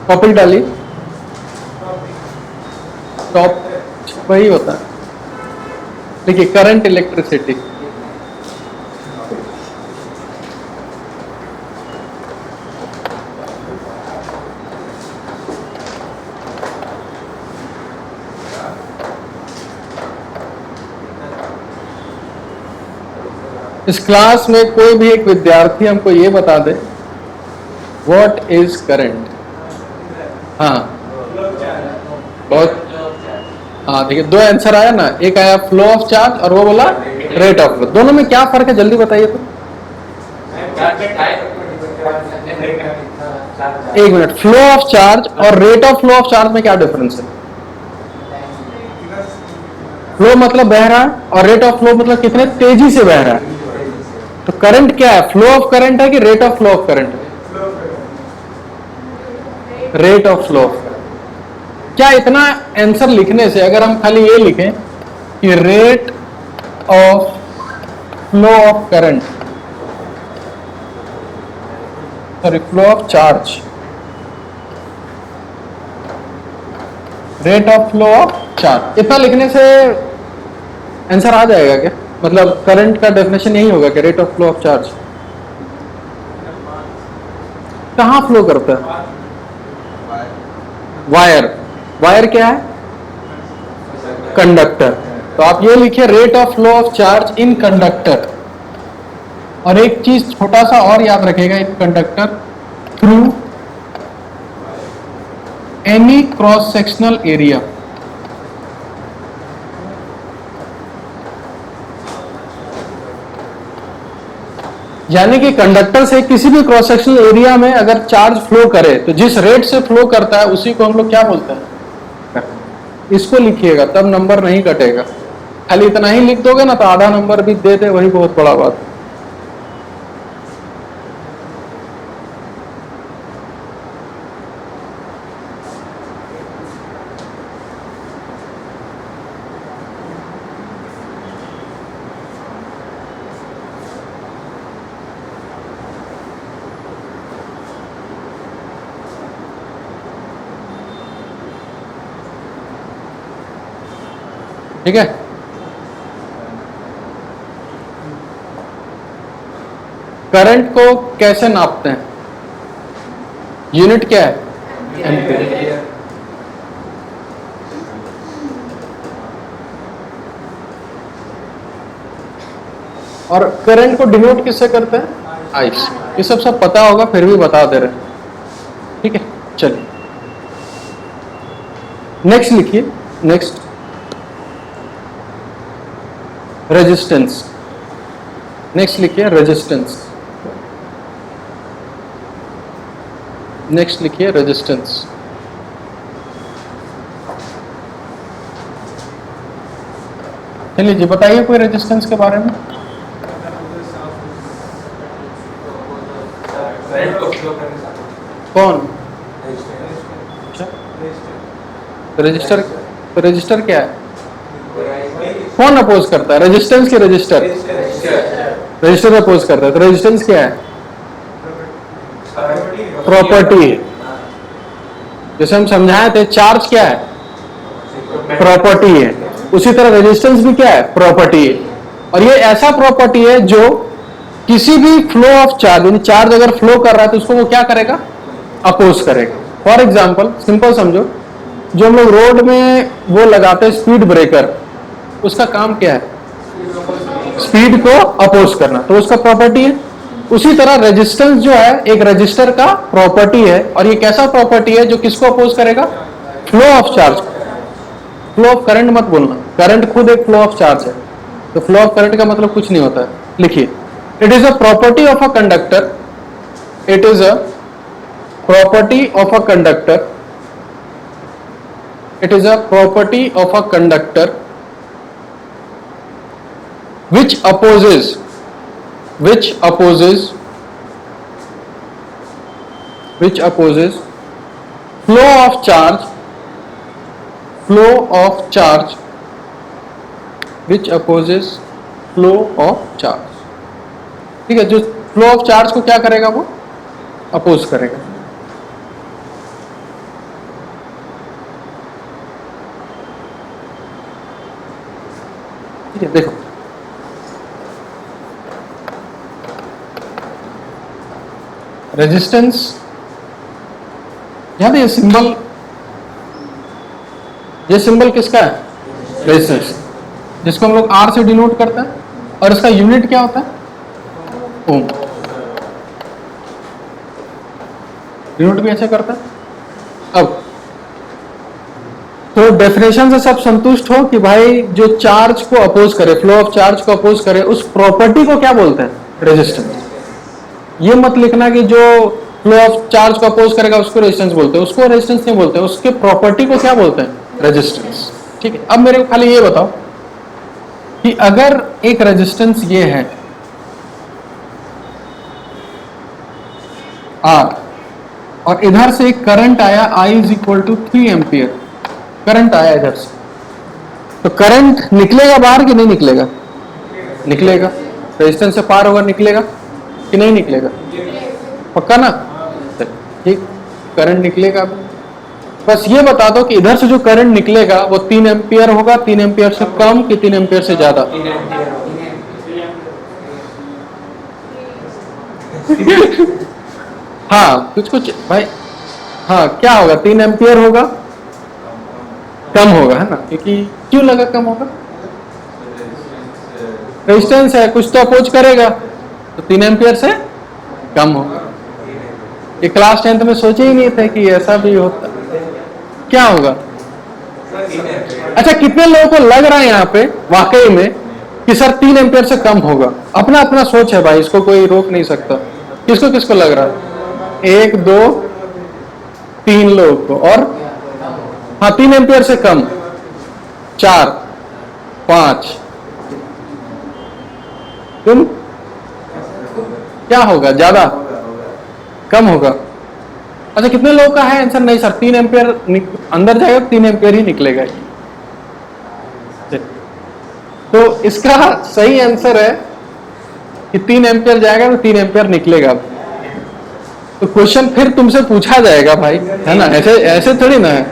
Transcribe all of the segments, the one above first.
Topic डालिए, top वही होता है। देखिए करंट इलेक्ट्रिसिटी, इस क्लास में कोई भी एक विद्यार्थी हमको ये बता दे व्हाट इज करंट। हाँ बहुत, हाँ देखिए दो आंसर आया ना, एक आया फ्लो ऑफ चार्ज और वो बोला रेट ऑफ फ्लो। दोनों में क्या फर्क है जल्दी बताइए तो। एक मिनट, फ्लो ऑफ चार्ज और rate of flow of charge में क्या डिफरेंस है? फ्लो मतलब बह रहा है और रेट ऑफ फ्लो मतलब कितने तेजी से बह रहा है। तो करंट क्या है, फ्लो ऑफ करंट है कि rate of flow of current है? Rate of flow. क्या इतना आंसर लिखने से अगर हम खाली ये लिखें कि rate of flow of current, sorry flow of charge, rate of flow of charge, इतना लिखने से आंसर आ जाएगा क्या? मतलब करंट का डेफिनेशन यही होगा कि rate of flow of charge कहां फ्लो करता है? वायर। वायर क्या है? कंडक्टर। तो आप ये लिखिए rate of flow of charge in conductor. और एक चीज छोटा सा और याद रखेगा, एक conductor through any cross sectional area. यानी कि कंडक्टर से किसी भी क्रॉस सेक्शनल एरिया में अगर चार्ज फ्लो करे तो जिस रेट से फ्लो करता है उसी को हम लोग क्या बोलते हैं? इसको लिखिएगा तब नंबर नहीं कटेगा। खाली इतना ही लिख दोगे ना तो आधा नंबर भी दे दे वही बहुत बड़ा बात है। ठीक है, करंट को कैसे नापते हैं? यूनिट क्या है? एम्पीयर। और करंट को डिनोट किससे करते हैं? आई से। ये सब पता होगा फिर भी बता दे रहे। ठीक है, चलिए नेक्स्ट लिखिए। Next resistance. नेक्स्ट लिखिए रेजिस्टेंस। नेक्स्ट लिखिए रेजिस्टेंस। चलिए जी बताइए कोई रेजिस्टेंस के बारे में। कौन? रजिस्टर। रजिस्टर क्या है? कौन अपोज करता है? रेजिस्टेंस के रजिस्टर? रजिस्टर अपोज करता है। तो रेजिस्टेंस क्या है? प्रॉपर्टी। जैसे हम समझाए थे चार्ज क्या है? प्रॉपर्टी है। उसी तरह रेजिस्टेंस भी क्या है? प्रॉपर्टी है। और ये ऐसा प्रॉपर्टी है जो किसी भी फ्लो ऑफ चार्ज, यानी चार्ज अगर फ्लो कर रहा है तो उसको वो क्या करेगा? अपोज करेगा। फॉर एग्जाम्पल सिंपल समझो, जो हम लोग रोड में वो लगाते हैं स्पीड ब्रेकर, उसका काम क्या है? स्पीड को अपोज करना, तो उसका प्रॉपर्टी है। उसी तरह रेजिस्टेंस जो है एक रजिस्टर का प्रॉपर्टी है। और ये कैसा प्रॉपर्टी है जो किसको अपोज करेगा? Flow of charge. Flow of current मत बोलना, करंट खुद एक फ्लो ऑफ चार्ज है। तो फ्लो ऑफ करंट का मतलब कुछ नहीं होता है। लिखिए it is a property of a conductor. It is a property of a conductor. It is a property of a conductor which opposes flow of charge which opposes flow of charge। ठीक है, जो flow of charge को क्या करेगा? वो oppose करेगा। ठीक है, देखो रेजिस्टेंस, यहां पे ये सिंबल किसका है? रेजिस्टेंस, जिसको हम लोग R से डिनोट करते हैं, और इसका यूनिट क्या होता है? ओम। डिनोट भी ऐसे करता है। अब तो डेफिनेशन से सब संतुष्ट हो कि भाई जो चार्ज को अपोज करे, फ्लो ऑफ चार्ज को अपोज करे, उस प्रॉपर्टी को क्या बोलते हैं? रेजिस्टेंस। ये मत लिखना कि जो फ्लो ऑफ चार्ज को अपोज करेगा उसको रेजिस्टेंस बोलते हैं, उसको रेजिस्टेंस नहीं बोलते, उसके प्रॉपर्टी को क्या बोलते हैं? रेजिस्टेंस। ठीक है, अब मेरे को खाली ये बताओ कि अगर एक रेजिस्टेंस ये है R, और इधर से एक करंट आया I is equal to 3 ampere, current आया इधर से, तो करंट निकलेगा बाहर कि नहीं निकलेगा? निकलेगा। रेजिस्टेंस से पार होगा, निकलेगा कि नहीं निकलेगा? पक्का ना? ठीक, करंट निकलेगा। बस ये बता दो कि इधर से जो करंट निकलेगा वो 3 एम्पियर होगा, 3 एम्पियर से कम कि 3 एम्पियर से ज्यादा? हाँ, कुछ भाई, हाँ क्या होगा? 3 एम्पियर होगा, कम होगा, है ना? क्योंकि क्यों लगा कम होगा? रेजिस्टेंस है, कुछ तो अपोज करेगा, तो 3 एम्पियर से कम होगा। ये क्लास 10th में सोचे ही नहीं थे कि ऐसा भी होता। क्या होगा? अच्छा, कितने लोगों को लग रहा है यहाँ पे वाकई में कि सर 3 एम्पियर से कम होगा? अपना अपना सोच है भाई, इसको कोई रोक नहीं सकता। किसको किसको लग रहा है? 1 2 3 लोगों को, और हाँ 3 एम्पियर से कम 4 5। तुम क्या होगा? ज्यादा? कम होगा? अच्छा, कितने लोगों का है आंसर? नहीं सर 3 एम्पियर अंदर जाएगा, 3 एम्पियर ही निकलेगा। तो इसका सही आंसर है कि 3 एम्पियर जाएगा तो 3 एम्पियर निकलेगा। तो क्वेश्चन फिर तुमसे पूछा जाएगा भाई, है ना? ऐसे थोड़ी ना है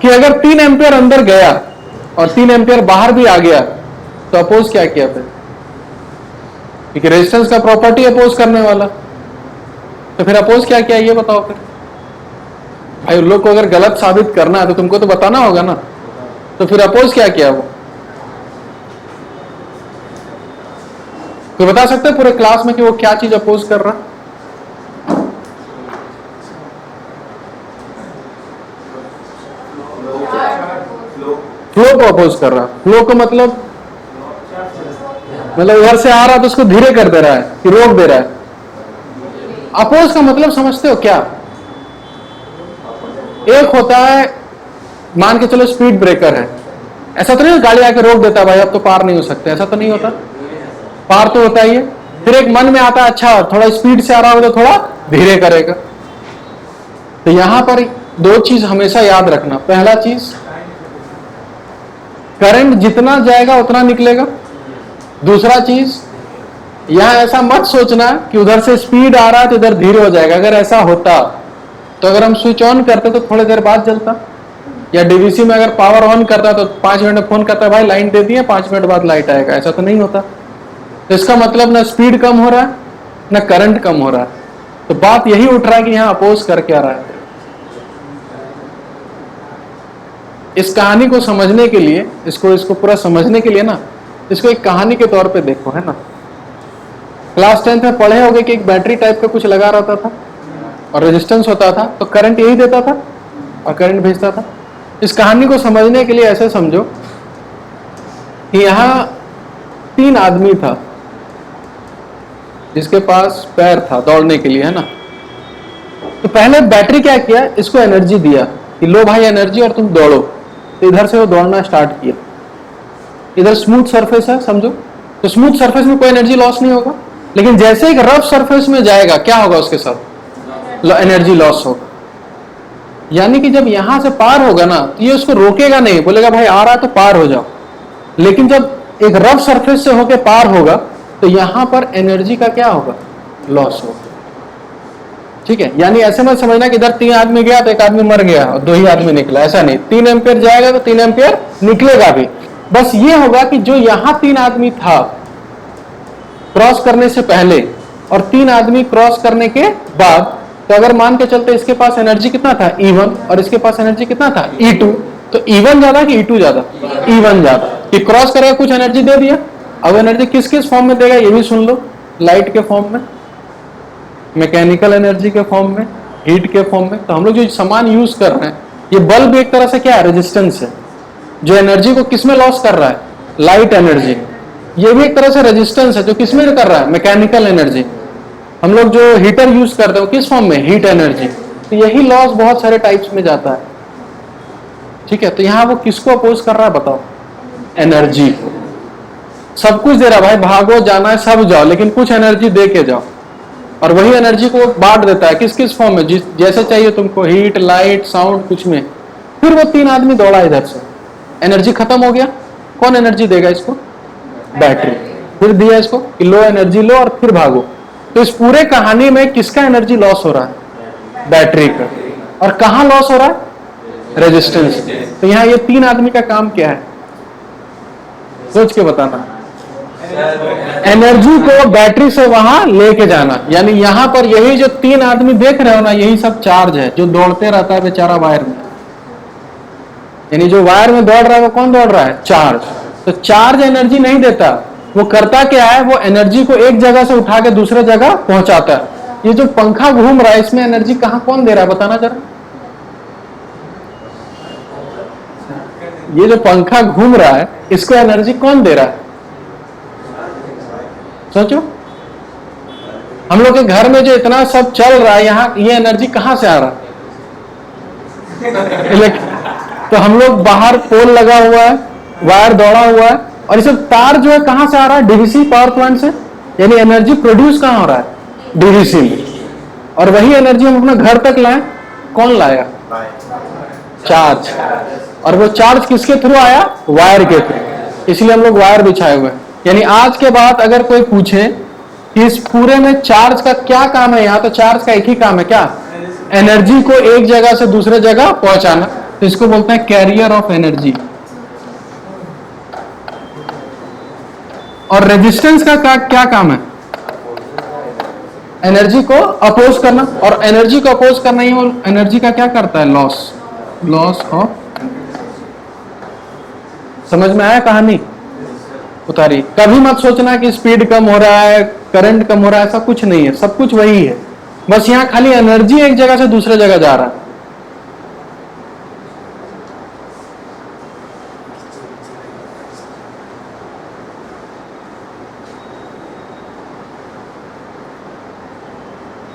कि अगर 3 एम्पियर अंदर गया और 3 एम्पियर बाहर भी आ गया तो अपोज क्या किया फिर? क्योंकि रेजिस्टेंस का प्रॉपर्टी अपोज करने वाला, तो फिर अपोज क्या किया ये बताओ फिर भाई। उन लोग को अगर गलत साबित करना है तो तुमको तो बताना होगा ना, तो फिर अपोज क्या किया वो? तो बता सकते हैं पूरे क्लास में कि वो क्या चीज अपोज कर रहा? फ्लो को अपोज कर रहा। फ्लो को मतलब इधर से आ रहा तो उसको धीरे कर दे रहा है कि रोक दे रहा है? अपोज का मतलब समझते हो क्या? एक होता है, मान के चलो स्पीड ब्रेकर है, ऐसा तो नहीं गाड़ी आके रोक देता भाई अब तो पार नहीं हो सकते, ऐसा तो नहीं होता। पार तो होता ही है। फिर एक मन में आता है अच्छा थोड़ा स्पीड से आ रहा हो तो थोड़ा धीरे करेगा। तो यहां पर 2 चीज हमेशा याद रखना। पहला चीज, करंट जितना जाएगा उतना निकलेगा। दूसरा चीज, यहां ऐसा मत सोचना कि उधर से स्पीड आ रहा है तो इधर धीरे हो जाएगा। अगर ऐसा होता तो अगर हम स्विच ऑन करते तो थोड़ी देर बाद जलता, या डीवीसी में अगर पावर ऑन करता तो 5 मिनट में फोन करता भाई लाइन दे दिए, 5 मिनट बाद लाइट आएगा। ऐसा तो नहीं होता। तो इसका मतलब ना स्पीड कम हो रहा है ना करंट कम हो रहा है। तो बात यही उठ रहा है कि यहां अपोज कर क्या रहा है। इस कहानी को समझने के लिए, इसको पूरा समझने के लिए ना, इसको एक कहानी के तौर पे देखो, है ना? क्लास 10th में पढ़े होगे कि एक बैटरी टाइप का कुछ लगा रहता था और रेजिस्टेंस होता था, तो करंट यही देता था और करंट भेजता था। इस कहानी को समझने के लिए ऐसे समझो कि यहां 3 आदमी था जिसके पास पैर था दौड़ने के लिए, है ना? तो पहले बैटरी क्या किया, इसको एनर्जी दिया कि लो भाई एनर्जी और तुम दौड़ो। तो इधर से वो दौड़ना स्टार्ट किया। इधर स्मूथ सरफेस है समझो, तो स्मूथ सरफेस में कोई एनर्जी लॉस नहीं होगा। लेकिन जैसे एक रफ सरफेस में जाएगा क्या होगा उसके साथ? एनर्जी लॉस होगा। यानी कि जब यहां से पार होगा ना तो ये उसको रोकेगा नहीं, बोलेगा भाई आ रहा है तो पार हो जाओ। लेकिन जब एक रफ सरफेस से होकर पार होगा तो यहां पर एनर्जी का क्या होगा? लॉस होगा। ठीक है, यानी ऐसे मत समझना कि इधर 3 आदमी गया तो 1 आदमी मर गया और 2 ही आदमी निकला, ऐसा नहीं। 3 एम्पियर जाएगा तो 3 एम्पियर निकलेगा भी। बस ये होगा कि जो यहां 3 आदमी था क्रॉस करने से पहले और 3 आदमी क्रॉस करने के बाद, तो अगर मान के चलते इसके पास एनर्जी कितना था E1 और इसके पास एनर्जी कितना था E2, तो E1 ज्यादा कि E2 ज्यादा? E1 ज्यादा। कि क्रॉस करेगा कुछ एनर्जी दे दिया। अब एनर्जी किस किस फॉर्म में देगा ये भी सुन लो। लाइट के फॉर्म में, मैकेनिकल एनर्जी के फॉर्म में, हीट के फॉर्म में। तो हम लोग जो सामान यूज कर रहे हैं, ये बल्ब एक तरह से क्या है, रेजिस्टेंस है, जो एनर्जी को किसमें लॉस कर रहा है, लाइट एनर्जी। ये भी एक तरह से रेजिस्टेंस है जो किसमें कर रहा है, मैकेनिकल एनर्जी। हम लोग जो हीटर यूज करते हैं किस फॉर्म में, हीट एनर्जी। तो यही लॉस बहुत सारे टाइप्स में जाता है। ठीक है, तो यहां वो किसको अपोज कर रहा है बताओ, एनर्जी को। सब कुछ दे रहा है भाई, भागो जाना है सब जाओ, लेकिन कुछ एनर्जी दे के जाओ। और वही एनर्जी को बांट देता है किस किस फॉर्म में, जैसे चाहिए तुमको, हीट, लाइट, साउंड, कुछ में। फिर वो 3 आदमी दौड़ा इधर से, एनर्जी खत्म हो गया, कौन एनर्जी देगा इसको, बैटरी। फिर दिया इसको कि लो एनर्जी लो और फिर भागो। तो इस पूरे कहानी में किसका एनर्जी लॉस हो रहा है, बैटरी का। और कहां लॉस हो रहा है, रेजिस्टेंस। तो यहां ये 3 आदमी का काम क्या है, सोच के बताना। एनर्जी को बैटरी से वहां लेके जाना। यानी यहां पर यही जो 3 आदमी देख रहे हो ना, यही सब चार्ज है जो दौड़ते रहता है बेचारा वायर में। यानी जो वायर में दौड़ रहा है वो कौन दौड़ रहा है, चार्ज। तो चार्ज एनर्जी नहीं देता, वो करता क्या है, वो एनर्जी को एक जगह से उठा के दूसरे जगह पहुंचाता है। ये जो पंखा घूम रहा है इसमें एनर्जी कहां कौन दे रहा है बताना जरा। ये जो पंखा घूम रहा है इसको एनर्जी कौन दे रहा है, सोचो। हम लोग के घर में जो इतना सब चल रहा है, यहाँ ये एनर्जी कहां से आ रहा है, तो हम लोग बाहर पोल लगा हुआ है, वायर दौड़ा हुआ है, और ये सब तार जो है कहां से आ रहा है, डीवीसी पावर प्लांट से। यानी एनर्जी प्रोड्यूस कहां हो रहा है, डीवीसी में। और वही एनर्जी हम अपने घर तक लाए, कौन लाया, चार्ज। और वो चार्ज किसके थ्रू आया, वायर के थ्रू। इसलिए हम लोग वायर बिछाए हुए हैं। यानी आज के बाद अगर कोई पूछे कि इस पूरे में चार्ज का क्या काम है, यहां तो चार्ज का एक ही काम है, क्या, एनर्जी को एक जगह से दूसरे जगह पहुंचाना। तो इसको बोलते हैं कैरियर ऑफ एनर्जी। और रेजिस्टेंस का क्या काम है, एनर्जी को अपोज करना। और एनर्जी को अपोज करना ही वो एनर्जी का क्या करता है, लॉस, लॉस ऑफ। समझ में आया कहानी, उतारी। कभी मत सोचना कि स्पीड कम हो रहा है, करंट कम हो रहा है, ऐसा कुछ नहीं है, सब कुछ वही है। बस यहां खाली एनर्जी एक जगह से दूसरे जगह जा रहा है।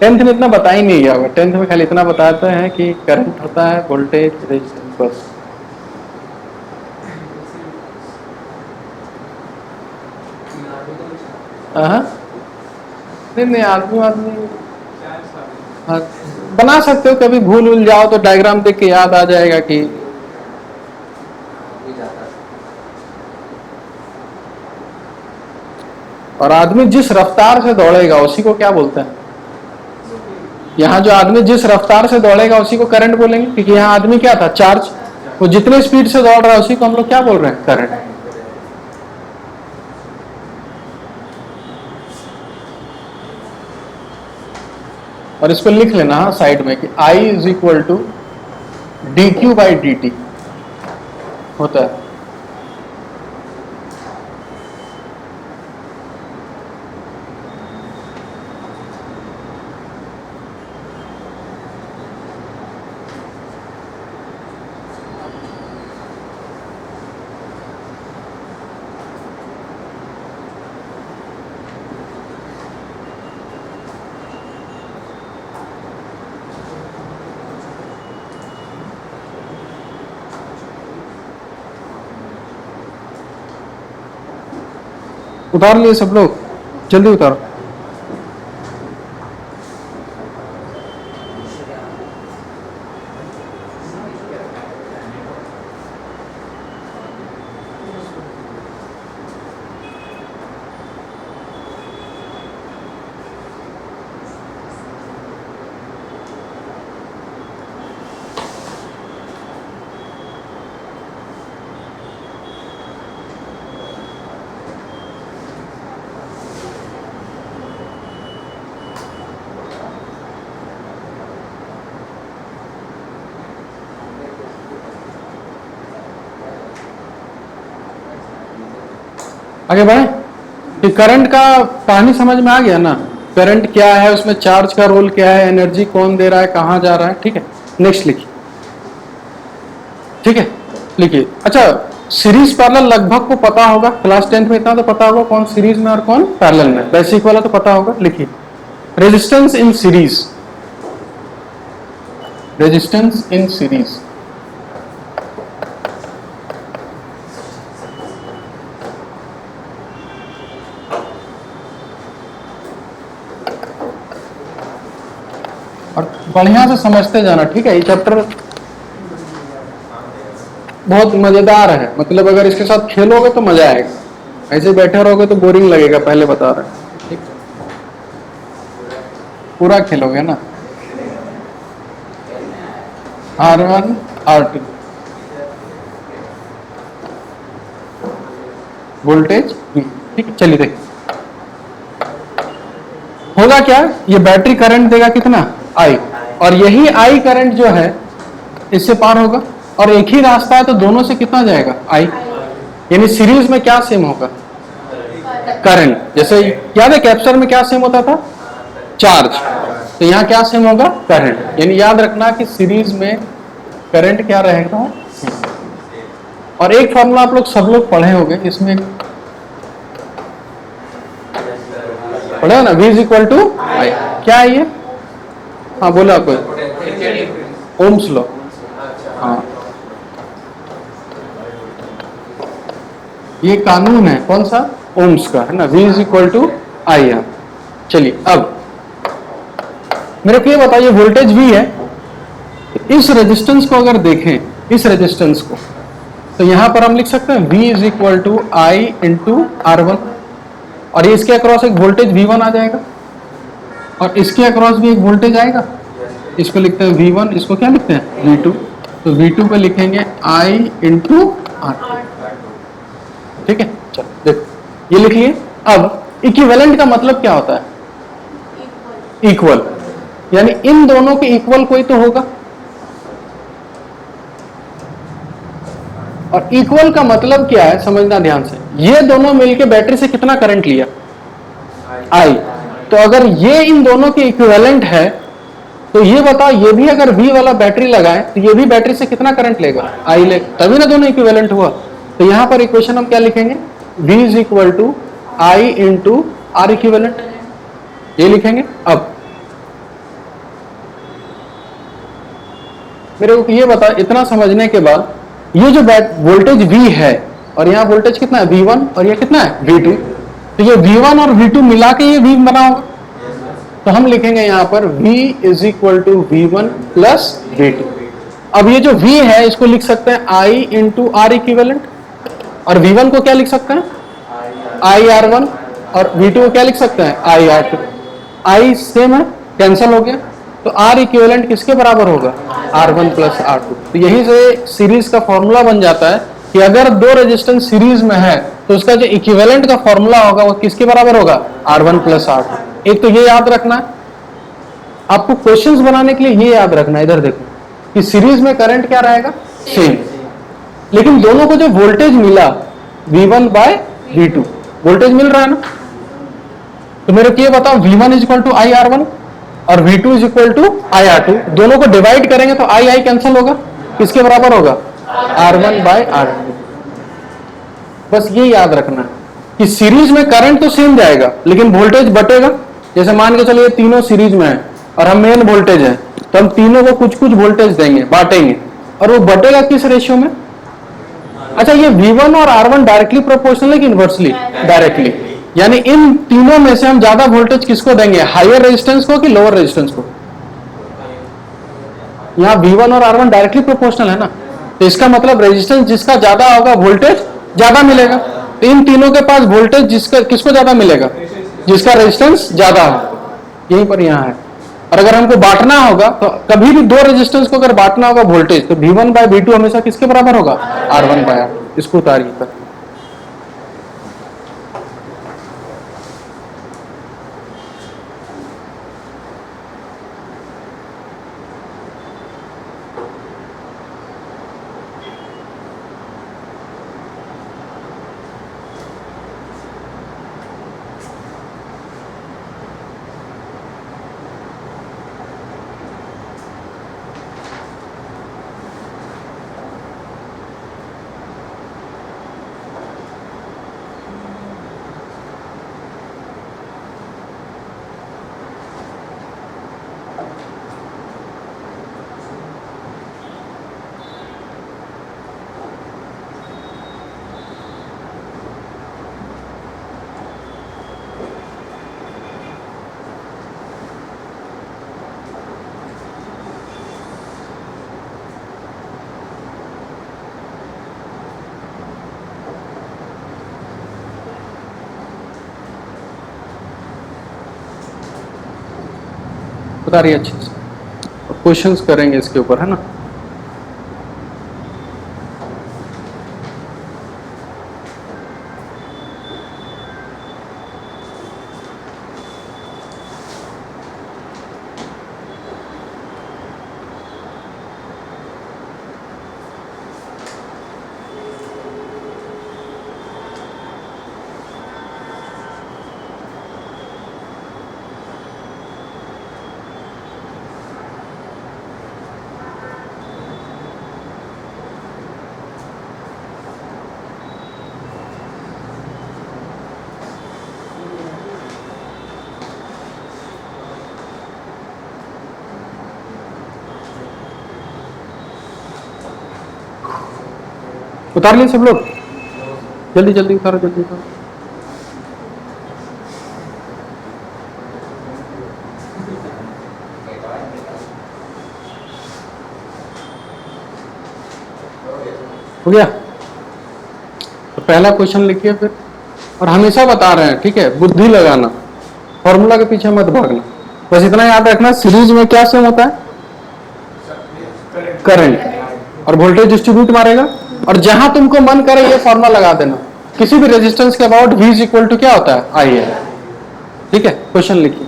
टेंथ में इतना बता ही नहीं गया होगा। टेंथ में खाली इतना बताता है कि करंट होता है, वोल्टेज, रेजिस्टेंस, बस। नहीं, आदमी हाँ, बना सकते हो। कभी भूल भूल जाओ तो डायग्राम देख के याद आ जाएगा कि और आदमी जिस रफ्तार से दौड़ेगा उसी को क्या बोलते हैं, यहाँ जो आदमी जिस रफ्तार से दौड़ेगा उसी को करंट बोलेंगे। क्योंकि यहाँ आदमी क्या था, चार्ज। वो जितने स्पीड से दौड़ रहा है उसी को हम लोग क्या बोल रहे हैं, करंट। और इसको लिख लेना साइड में कि I is equal to dq/dt होता है। उतार लिए सब लोग, जल्दी उतारो। आगे बढ़े कि करंट का कहानी समझ में आ गया ना, करंट क्या है, उसमें चार्ज का रोल क्या है, एनर्जी कौन दे रहा है, कहां जा रहा है। ठीक है, नेक्स्ट लिखिए। ठीक है, लिखिए। अच्छा, सीरीज पैरेलल लगभग को पता होगा, क्लास 10th में इतना तो पता होगा कौन सीरीज में और कौन पैरेलल में, बेसिक वाला तो पता होगा। लिखिए, resistance in series, resistance in series. और बढ़िया से समझते जाना। ठीक है, ये चैप्टर बहुत मजेदार है, मतलब अगर इसके साथ खेलोगे तो मजा आएगा, ऐसे बैठे रहोगे तो बोरिंग लगेगा, पहले बता रहे हैं। ठीक, पूरा खेलोगे ना। R1 R2 voltage V। ठीक है, चलिए देखिए होगा क्या। ये बैटरी करंट देगा कितना, I, और यही I करंट जो है इससे पार होगा, और एक ही रास्ता है तो दोनों से कितना जाएगा, I। यानी सीरीज में क्या सेम होगा, करंट। जैसे याद है कैप्चर में क्या सेम होता था, चार्ज, तो यहाँ क्या सेम होगा, करंट। यानी याद रखना कि सीरीज में करंट क्या रहेगा। और एक फॉर्मूला आप लोग सब लोग पढ़े होंगे, इसमें पढ़े हो ना, V is equal to I। क्या है ये, हाँ बोला कोई, ओम्स लॉ। हाँ, ये कानून है कौन सा, ओम्स का, है ना। V is equal to I है। चलिए अब मेरे को ये बताइए, वोल्टेज V है, इस रेजिस्टेंस को अगर देखें, इस रेजिस्टेंस को, तो यहां पर हम लिख सकते हैं V is equal to I into R1, और इसके अक्रॉस एक वोल्टेज V1 आ जाएगा, और इसके अक्रॉस भी एक वोल्टेज आएगा। इसको लिखते हैं V1, इसको क्या लिखते हैं, V2। तो V2 पे लिखेंगे I इंटू R2। ठीक है, चलो देखो ये लिख लिए। अब इक्विवेलेंट का मतलब क्या होता है, इक्वल, यानी इन दोनों के इक्वल कोई तो होगा। और इक्वल का मतलब क्या है, समझना ध्यान से। ये दोनों मिलके बैटरी से कितना करंट लिया, I। तो अगर ये इन दोनों के इक्विवेलेंट है, तो ये बताओ, ये भी अगर V वाला बैटरी लगाए तो ये भी बैटरी से कितना करंट लेगा, I ले, तभी ना दोनों इक्विवेलेंट हुआ। तो यहां पर इक्वेशन हम क्या लिखेंगे, V is equal to I into R equivalent, ये लिखेंगे। अब मेरे को ये बता, इतना समझने के बाद, ये जो वोल्टेज V है, और यहाँ वोल्टेज कितना है, V1, और ये कितना है, V2, तो ये V1 और V2 मिला के ये V बना होगा। तो हम लिखेंगे यहां पर V is equal to V1 plus V2। अब ये जो V है इसको लिख सकते हैं I इंटू R इक्विवेलेंट, और V1 को क्या लिख सकते हैं, IR1, और V2 को क्या लिख सकते हैं, IR2। I सेम है, कैंसल हो गया, तो R इक्विवेलेंट किसके बराबर होगा, R1 प्लस R2। तो यहीं से सीरीज का फॉर्मूला बन जाता है कि अगर दो रेजिस्टेंस सीरीज में है तो उसका जो इक्विवेलेंट का फॉर्मूला होगा वो किसके बराबर होगा, R1 प्लस R2। एक तो ये याद रखना है, आपको क्वेश्चंस बनाने के लिए ये याद रखना है, इधर देखो कि सीरीज में करंट क्या रहेगा, सेम, लेकिन दोनों को जो वोल्टेज मिला V1 बाय V2, वोल्टेज मिल रहा है ना। तो मेरे को ये बताओ, V1 is equal to IR1 और V2 is equal to IR2, दोनों को डिवाइड करेंगे तो I कैंसिल होगा, किसके बराबर होगा, R1 बाय R2। बस ये याद रखना है कि सीरीज में करंट तो सेम जाएगा लेकिन वोल्टेज बटेगा। जैसे मान के चलिए तीनों सीरीज में है और हम मेन वोल्टेज है, तो हम तीनों को कुछ कुछ वोल्टेज देंगे, बांटेंगे, और वो बटेगा किस रेशियो में। अच्छा, ये V1 और R1 डायरेक्टली प्रोपोर्शनल है कि इनवर्सली, डायरेक्टली, यानी इन तीनों में से हम ज्यादा वोल्टेज किसको देंगे, हायर रेजिस्टेंस को कि लोअर रेजिस्टेंस को। यहाँ V1 और R1 डायरेक्टली प्रोपोर्शनल है ना, तो इसका मतलब रेजिस्टेंस जिसका ज्यादा होगा वोल्टेज ज्यादा मिलेगा। तो इन तीनों के पास वोल्टेज जिसका किसको ज्यादा मिलेगा, जिसका रेजिस्टेंस ज्यादा हो, यहीं पर यहाँ है। और अगर हमको बांटना होगा तो कभी भी दो रेजिस्टेंस को अगर बांटना होगा वोल्टेज, तो V1 बाय V2 हमेशा किसके बराबर होगा, R1 बाय R2। इसको उतारिए पर। बता रही है अच्छे से, और क्वेश्चंस करेंगे इसके ऊपर, है ना। उतार लिए सब लोग, जल्दी जल्दी उतारो, जल्दी उतारो। हो गया। तो पहला क्वेश्चन लिखिए फिर, और हमेशा बता रहे हैं, ठीक है, बुद्धि लगाना, फॉर्मूला के पीछे मत भागना, बस इतना याद रखना, सीरीज में क्या सेम होता है, करंट, और वोल्टेज डिस्ट्रीब्यूट मारेगा, और जहां तुमको मन करे ये फॉर्मूला लगा देना, किसी भी रेजिस्टेंस के about V is equal to क्या होता है, आई है। ठीक है, क्वेश्चन लिखिए।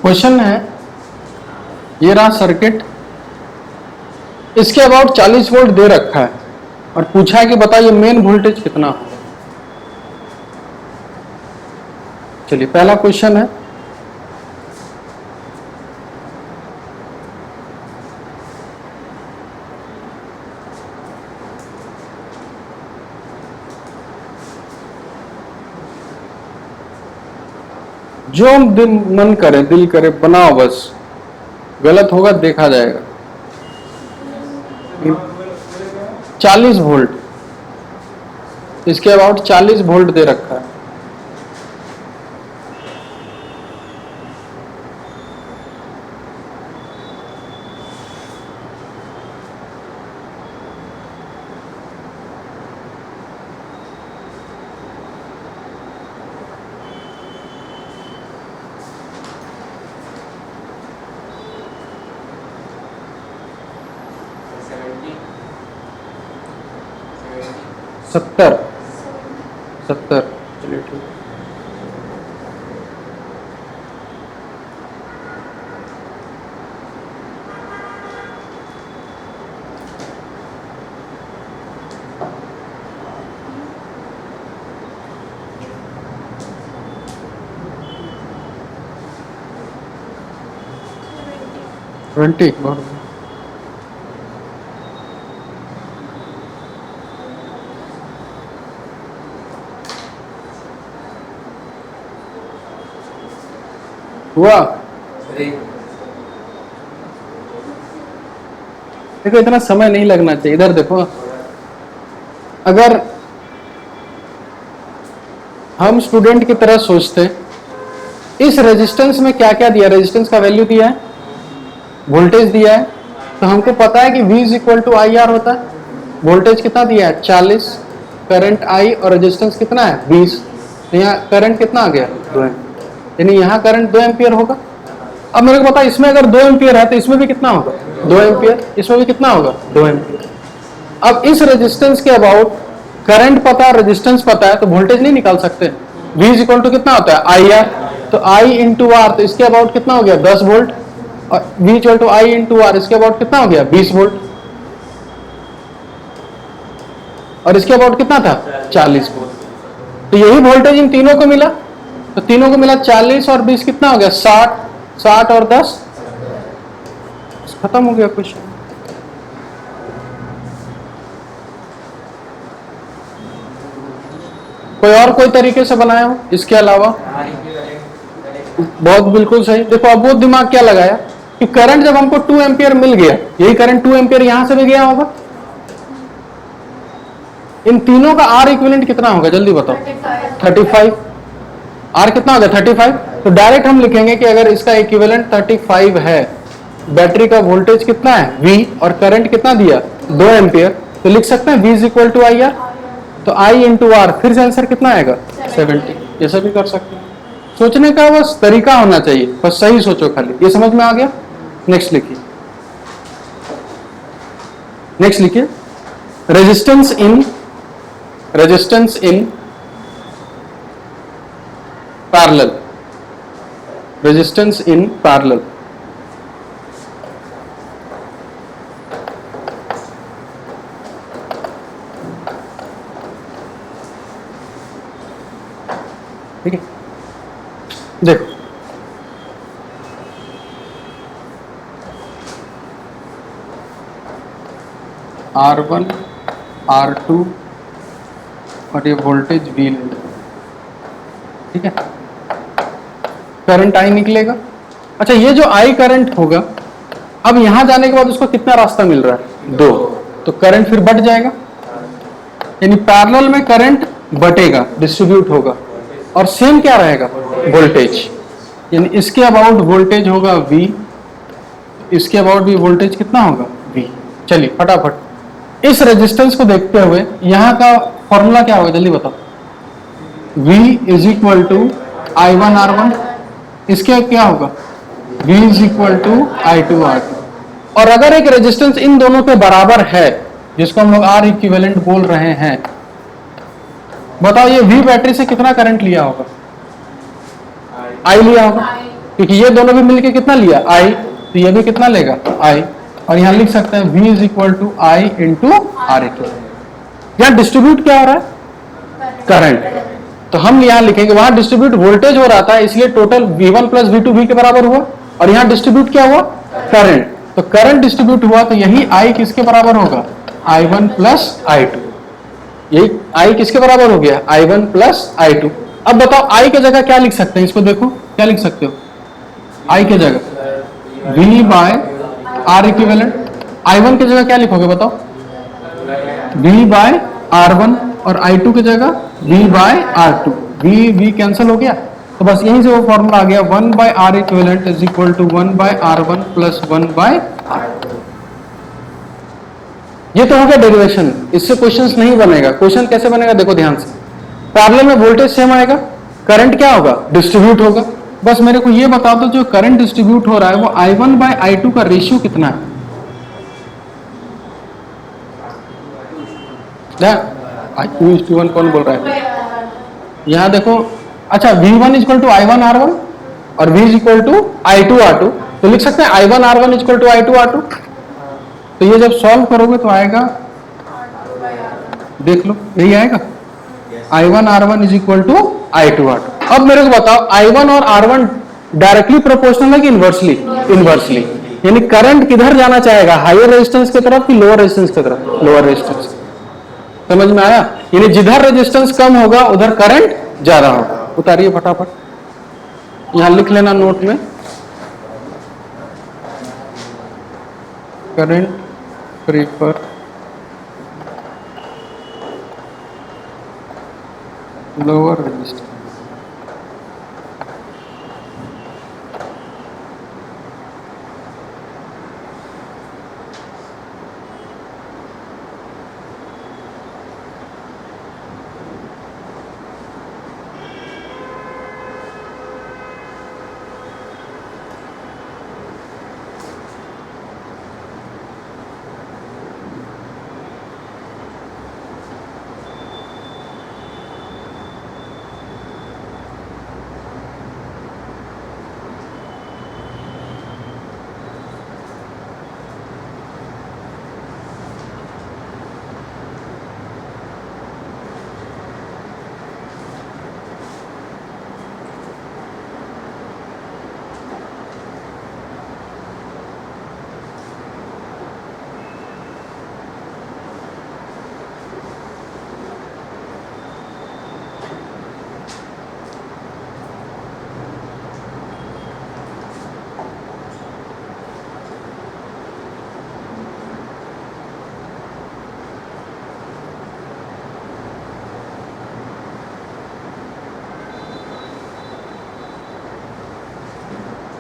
क्वेश्चन है, ये रहा सर्किट, इसके अबाउट 40 वोल्ट दे रखा है, और पूछा है कि बताइए मेन वोल्टेज कितना हो। चलिए पहला क्वेश्चन है, जो मन करे, दिल करे, बनाओ, बस गलत होगा देखा जाएगा। 40 वोल्ट, इसके अबाउट 40 वोल्ट दे रखा है। सत्तर, चलिए ठीक है। ट्वेंटी, हुआ। देखो इतना समय नहीं लगना चाहिए, इधर देखो, अगर हम स्टूडेंट की तरह सोचते, इस रेजिस्टेंस में क्या क्या दिया, रेजिस्टेंस का वैल्यू दिया है, वोल्टेज दिया है, तो हमको पता है कि V is equal to I R होता है। वोल्टेज कितना दिया है, 40, करंट I, और रेजिस्टेंस कितना है, 20। तो यहाँ करंट कितना आ गया, 2 एम्पियर, यानी यहाँ करंट 2 एम्पियर होगा। अब मेरे को पता है इसमें अगर 2 एम्पियर है तो इसमें भी कितना होगा, 2 एम्पियर, इसमें भी कितना होगा, 2 एम्पियर। अब इस रेजिस्टेंस के अबाउट करंट पता है, रेजिस्टेंस पता है, तो वोल्टेज नहीं निकाल सकते। V इज इक्वल टू कितना होता है, आई आर, तो I इंटू आर, तो इसके अबाउट कितना हो गया, 10 वोल्ट, और V equal to I into R, इसके अबाउट कितना हो गया, 20 वोल्ट, और इसके अबाउट कितना था, 40 वोल्ट। तो यही वोल्टेज इन तीनों को मिला, तो तीनों को मिला 40 और 20 कितना हो गया, 60, 60 और 10, खत्म हो गया क्वेश्चन। कोई और कोई तरीके से बनाया हो इसके अलावा? बहुत बिल्कुल सही। देखो अब वो दिमाग क्या लगाया कि करंट जब हमको 2 एम्पियर मिल गया, यही करंट 2 एम्पियर यहां से भी गया होगा, इन तीनों का आर इक्विवेलेंट कितना होगा जल्दी बताओ? 35। आर कितना होगा? 35। तो डायरेक्ट हम लिखेंगे कि अगर इसका इक्विवेलेंट 35 है, बैटरी का वोल्टेज कितना है V और करंट कितना दिया 2 एम्पियर, तो लिख सकते हैं V is equal to I R. तो I इंटू आर, फिर से आंसर कितना आएगा? 70। ये सभी कर सकते हैं। सोचने का बस तरीका होना चाहिए, बस सही सोचो खाली। ये समझ में आ गया? नेक्स्ट लिखिए, नेक्स्ट लिखिए। Resistance in parallel, resistance in parallel. ठीक है, देखो R1 R2 और ये वोल्टेज V ले लो, ठीक है। करंट I निकलेगा। अच्छा, ये जो I करंट होगा, अब यहां जाने के बाद उसको कितना रास्ता मिल रहा है? 2। तो करंट फिर बढ़ जाएगा, यानी पैरेलल में करंट बटेगा, डिस्ट्रीब्यूट होगा, और सेम क्या रहेगा? वोल्टेज। यानी इसके अबाउट वोल्टेज होगा V, इसके अबाउट भी वोल्टेज कितना होगा? V। चलिए फटाफट इस रेजिस्टेंस को देखते हुए यहां का फॉर्मूला क्या होगा जल्दी बताओ? V is equal to I1 R1, इसके क्या होगा? V is equal to I2 R2। और अगर एक रेजिस्टेंस इन दोनों के बराबर है, जिसको हम लोग R इक्विवेलेंट बोल रहे हैं, बताओ ये V बैटरी से कितना करंट लिया होगा? I लिया होगा, क्योंकि ये दोनों भी मिलके कितना लिया? I। तो ये भी कितना लेगा? I। और यहां लिख सकते हैं V is equal to I into R equivalent. यहां डिस्ट्रीब्यूट क्या हो रहा है? करंट। तो हम यहां लिखेंगे, वहां डिस्ट्रीब्यूट वोल्टेज हो रहा था, इसलिए total V1 plus V2 V के बराबर हुआ, और यहां डिस्ट्रीब्यूट क्या हुआ? करंट। तो करंट डिस्ट्रीब्यूट हुआ, तो यही I किसके बराबर होगा? I1 plus I2। यही I किसके बराबर हो गया? I1 plus I2। अब बताओ I के जगह क्या लिख सकते हैं? इसको देखो, क्या लिख सकते हो? I के जगह V bye R equivalent. I1 की जगह क्या लिखोगे बताओ? V बाय R1, और I2 की जगह V bye R2। V cancel हो गया, तो बस यहीं से वो फॉर्मूला आ गया, 1 by R equivalent is equal to 1 by R1 plus 1 by R2। ये तो हो गया डेरिवेशन, इससे क्वेश्चंस नहीं बनेगा। क्वेश्चन कैसे बनेगा देखो ध्यान से। पैरेलल में वोल्टेज सेम आएगा, करंट क्या होगा? डिस्ट्रीब्यूट होगा। बस मेरे को ये बता दो, जो करंट डिस्ट्रीब्यूट हो रहा है वो I1 बाय I2 का रेशियो कितना है? I2:1 कौन बोल रहा है? यहां देखो, अच्छा V1 equal to I1 R1 और V is equal to I2 R2, तो लिख सकते हैं I1 R1 equal to I2 R2। तो ये जब सॉल्व करोगे तो आएगा, देख लो यही आएगा, I1 R1 is equal to I2 R2। अब मेरे को बताओ I1 और R1 डायरेक्टली प्रोपोर्शनल है कि इनवर्सली? इनवर्सली। यानी करंट किधर जाना चाहेगा? हायर रेजिस्टेंस की तरफ कि लोअर रेजिस्टेंस की तरफ? Lower resistance. समझ में आया? यानी जिधर रेजिस्टेंस कम होगा उधर करंट ज्यादा होगा। उतारिए फटाफट, यहां लिख लेना नोट में, करंट प्रेफर लोअर रेजिस्टेंस।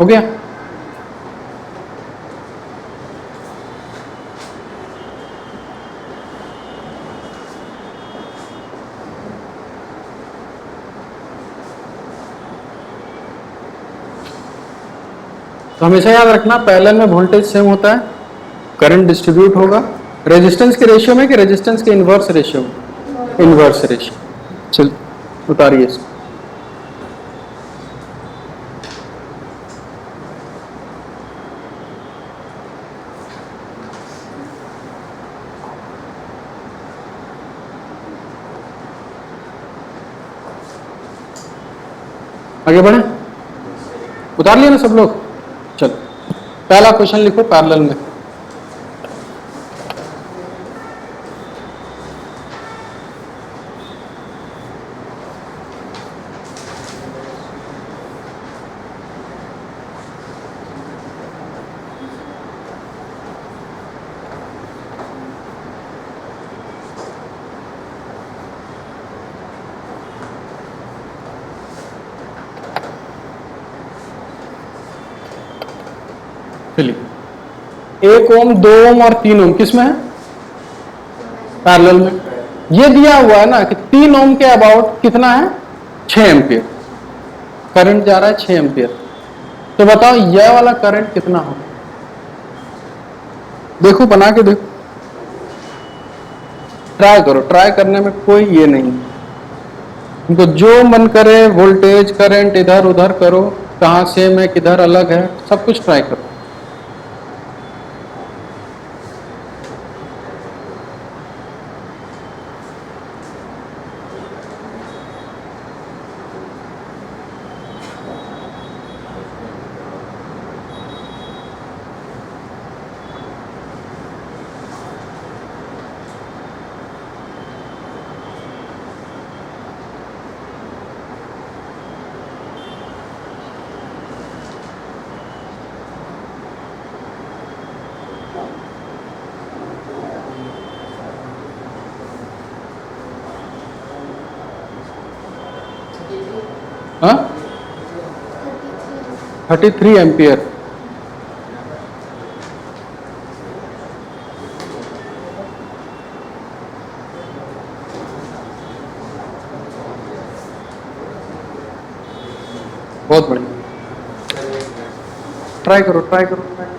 हो गया? तो हमेशा याद रखना, पैरेलल में वोल्टेज सेम होता है, करंट डिस्ट्रीब्यूट होगा रेजिस्टेंस के रेशियो में कि रेजिस्टेंस के इनवर्स रेशियो में? Inverse ratio. चल उतारिए इसको। आगे बढ़े? उतार लिया ना सब लोग? चलो पहला क्वेश्चन लिखो पैरेलल में। चलिए 1 ओम 2 ओम और 3 ओम किस में है? पैरेलल में। ये दिया हुआ है ना कि 3 ओम के अबाउट कितना है? 6 एम्पियर करंट जा रहा है, 6 एम्पियर। तो बताओ यह वाला करंट कितना होगा? देखो बना के देखो, ट्राई करो, ट्राई करने में कोई ये नहीं। तो जो मन करे वोल्टेज करंट इधर उधर करो, कहां सेम है किधर अलग है, सब कुछ ट्राई करो। हाँ 33 एम्पियर। बहुत बढ़िया, ट्राई करो ट्राई करो ट्राई करो।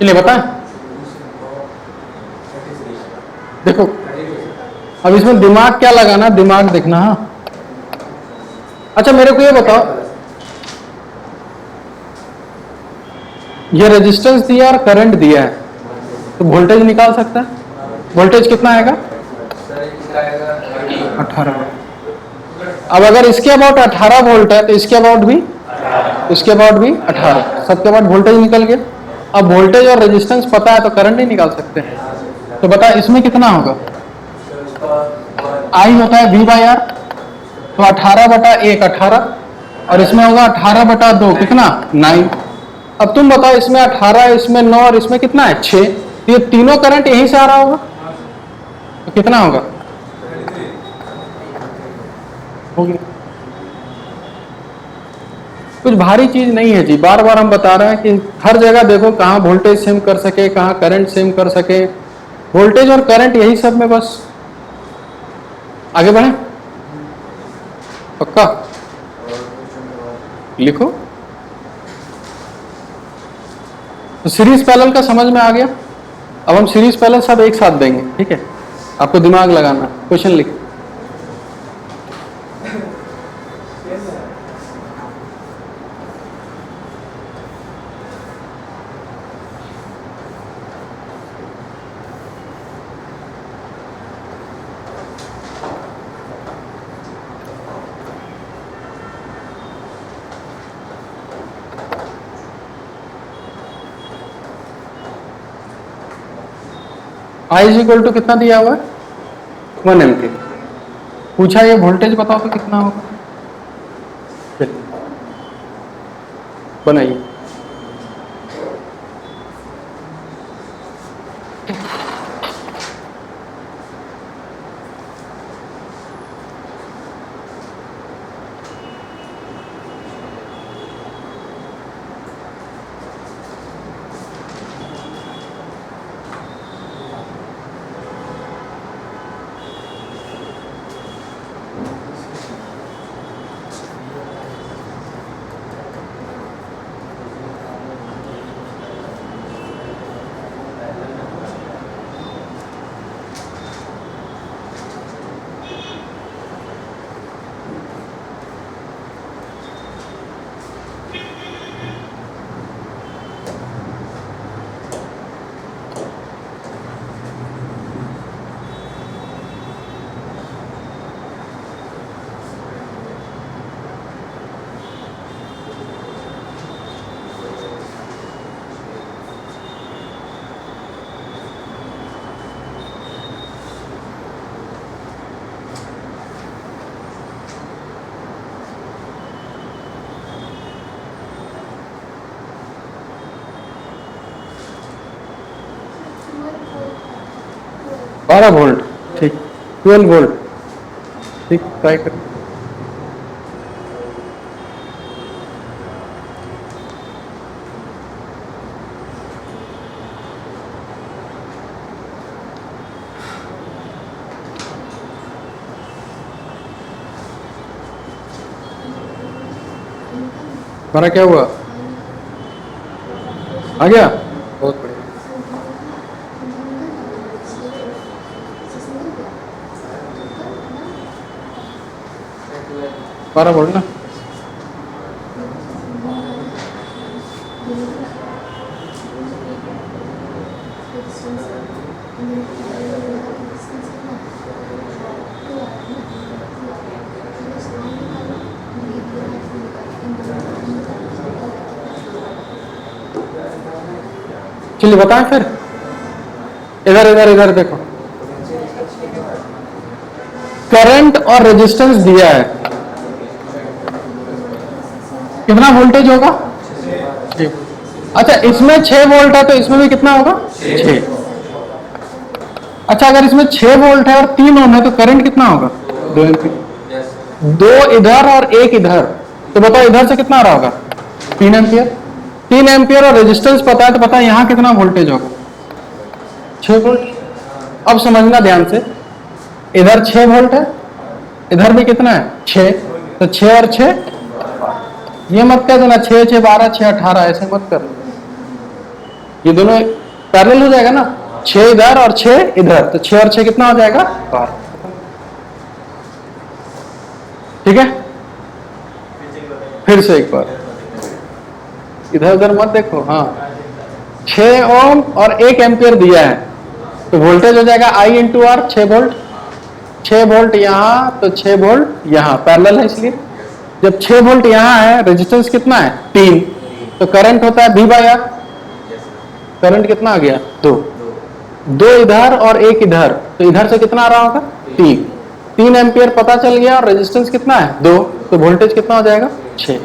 चलिए बताएं, देखो अब इसमें दिमाग क्या लगाना, दिमाग देखना। हाँ अच्छा मेरे को ये बताओ, ये रेजिस्टेंस दिया और करंट दिया है, तो वोल्टेज निकाल सकता है? वोल्टेज कितना आएगा? 18। अब अगर इसके अबाउट 18 वोल्ट है तो इसके अबाउट भी 18, सबके अबाउट वोल्टेज निकल गया। अब वोल्टेज और रेजिस्टेंस पता है तो करंट नहीं निकाल सकते। तो बता इसमें कितना होगा? आई होता है V/R, तो 18/1 18, और इसमें होगा 18/2 कितना? 9। अब तुम बताओ इसमें 18, इसमें 9 और इसमें कितना है? 6। तो ये तीनों करंट यहीं से आ रहा होगा, तो कितना होगा? हो गया। कुछ भारी चीज नहीं है जी, बार बार हम बता रहे हैं कि हर जगह देखो कहां वोल्टेज सेम कर सके, कहां करंट सेम कर सके। वोल्टेज और करंट यही सब में बस। आगे बढ़े? पक्का लिखो। तो सीरीज पैरेलल का समझ में आ गया। अब हम सीरीज पैरेलल सब एक साथ देंगे, ठीक है? आपको दिमाग लगाना। क्वेश्चन लिख। आई इज इक्वल टू कितना दिया हुआ है 1 एम्पियर। पूछा ये वोल्टेज बताओ तो कितना होगा, चलिए बनाइए। बारह वोल्ट, ठीक 12 वोल्ट, ठीक ट्राई करें। हमारा क्या हुआ, आ गया, बहुत बढ़िया। बारह वोल्ट ना, चलिए बताएं फिर। इधर इधर इधर देखो, करंट और रेजिस्टेंस दिया है, कितना वोल्टेज होगा, अच्छा इसमें 6 वोल्ट है तो इसमें भी कितना होगा 6। अच्छा अगर इसमें 6 वोल्ट है और 3 ओम है तो करंट कितना होगा 2 एम्पियर। 2 इधर और 1 इधर, तो बताओ इधर से कितना आ रहा होगा 3 एम्पियर। 3 एम्पियर और रेजिस्टेंस पता है तो पता है यहां कितना वोल्टेज होगा 6 वोल्ट। अब समझना ध्यान से, इधर 6 वोल्ट है, इधर भी कितना है 6, तो 6 और 6, ये मत कर देना 6 6 12 6 18, ऐसे मत कर, ये दोनों पैरेलल हो जाएगा ना, 6 इधर और 6 इधर, तो 6 और 6 कितना हो जाएगा 12। ठीक है, फिर से एक बार इधर उधर मत देखो, हाँ 6 ओम और 1 एम्पियर दिया है तो वोल्टेज हो जाएगा I into R, 6 volt, 6 volt यहां तो 6 वोल्ट यहां, पैरेलल है इसलिए। जब 6 वोल्ट यहां है, रेजिस्टेंस कितना है 3, तो करंट होता है V बाई आर। करंट कितना आ गया 2, 2 इधर और 1 इधर, तो इधर से कितना आ रहा होगा 3, 3 एम्पियर पता चल गया, और रेजिस्टेंस कितना है 2, तो वोल्टेज कितना हो जाएगा 6,